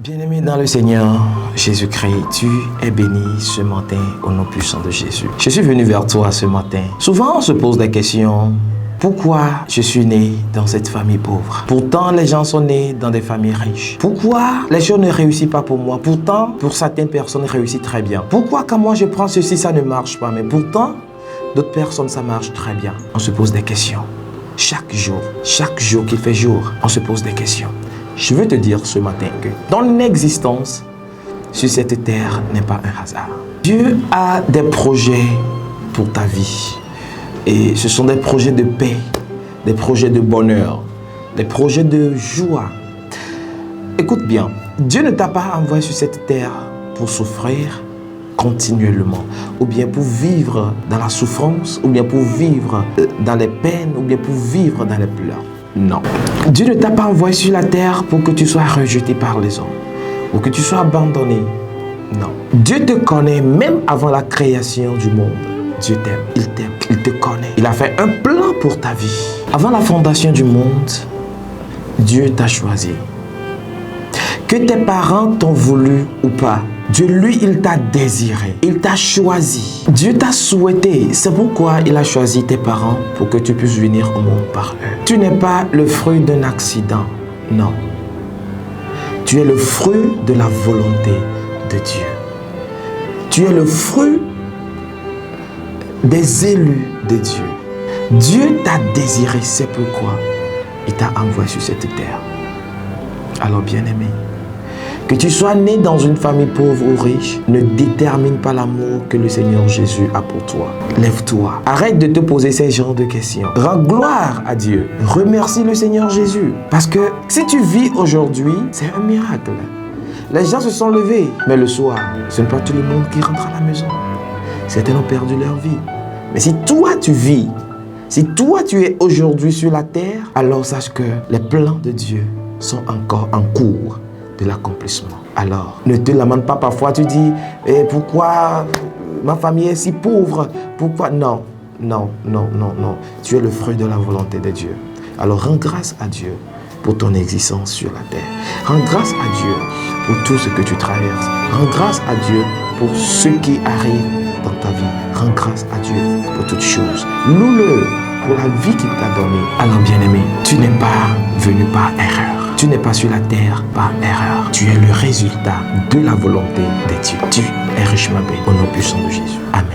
Bien-aimé dans le Seigneur, Jésus-Christ, tu es béni ce matin au nom puissant de Jésus. Je suis venu vers toi ce matin. Souvent, on se pose des questions. Pourquoi je suis né dans cette famille pauvre? Pourtant, les gens sont nés dans des familles riches. Pourquoi les choses ne réussissent pas pour moi? Pourtant, pour certaines personnes, réussissent très bien. Pourquoi quand moi je prends ceci, ça ne marche pas? Mais pourtant, d'autres personnes, ça marche très bien. On se pose des questions. Chaque jour qu'il fait jour, on se pose des questions. Je veux te dire ce matin que ton existence sur cette terre n'est pas un hasard. Dieu a des projets pour ta vie. Et ce sont des projets de paix, des projets de bonheur, des projets de joie. Écoute bien, Dieu ne t'a pas envoyé sur cette terre pour souffrir continuellement, ou bien pour vivre dans la souffrance, ou bien pour vivre dans les peines, ou bien pour vivre dans les pleurs. Non. Dieu ne t'a pas envoyé sur la terre pour que tu sois rejeté par les hommes, ou que tu sois abandonné. Non. Dieu te connaît même avant la création du monde. Dieu t'aime, il te connaît. Il a fait un plan pour ta vie. Avant la fondation du monde, Dieu t'a choisi. Que tes parents t'ont voulu ou pas, Dieu, lui, il t'a désiré. Il t'a choisi. Dieu t'a souhaité. C'est pourquoi il a choisi tes parents pour que tu puisses venir au monde par eux. Tu n'es pas le fruit d'un accident. Non. Tu es le fruit de la volonté de Dieu. Tu es le fruit des élus de Dieu. Dieu t'a désiré, c'est pourquoi il t'a envoyé sur cette terre. Alors bien-aimé, que tu sois né dans une famille pauvre ou riche ne détermine pas l'amour que le Seigneur Jésus a pour toi. Lève-toi, arrête de te poser ces genres de questions. Rends gloire à Dieu, remercie le Seigneur Jésus. Parce que si tu vis aujourd'hui, c'est un miracle. Les gens se sont levés, mais le soir, ce n'est pas tout le monde qui rentre à la maison. Certains ont perdu leur vie. Mais si toi tu vis, si toi tu es aujourd'hui sur la terre, alors sache que les plans de Dieu sont encore en cours de l'accomplissement. Alors, ne te lamente pas parfois, tu dis, pourquoi ma famille est si pauvre? Pourquoi? Non, non, non, non, non. Tu es le fruit de la volonté de Dieu. Alors, rends grâce à Dieu pour ton existence sur la terre. Rends grâce à Dieu pour tout ce que tu traverses. Rends grâce à Dieu pour ce qui arrive dans ta vie. Rends grâce à Dieu pour toutes choses. Loue-le pour la vie qu'il t'a donnée. Alors bien-aimé, tu n'es pas venu par erreur. Tu n'es pas sur la terre par erreur. Tu es le résultat de la volonté de Dieu. Tu es richement béni au nom puissant de Jésus. Amen.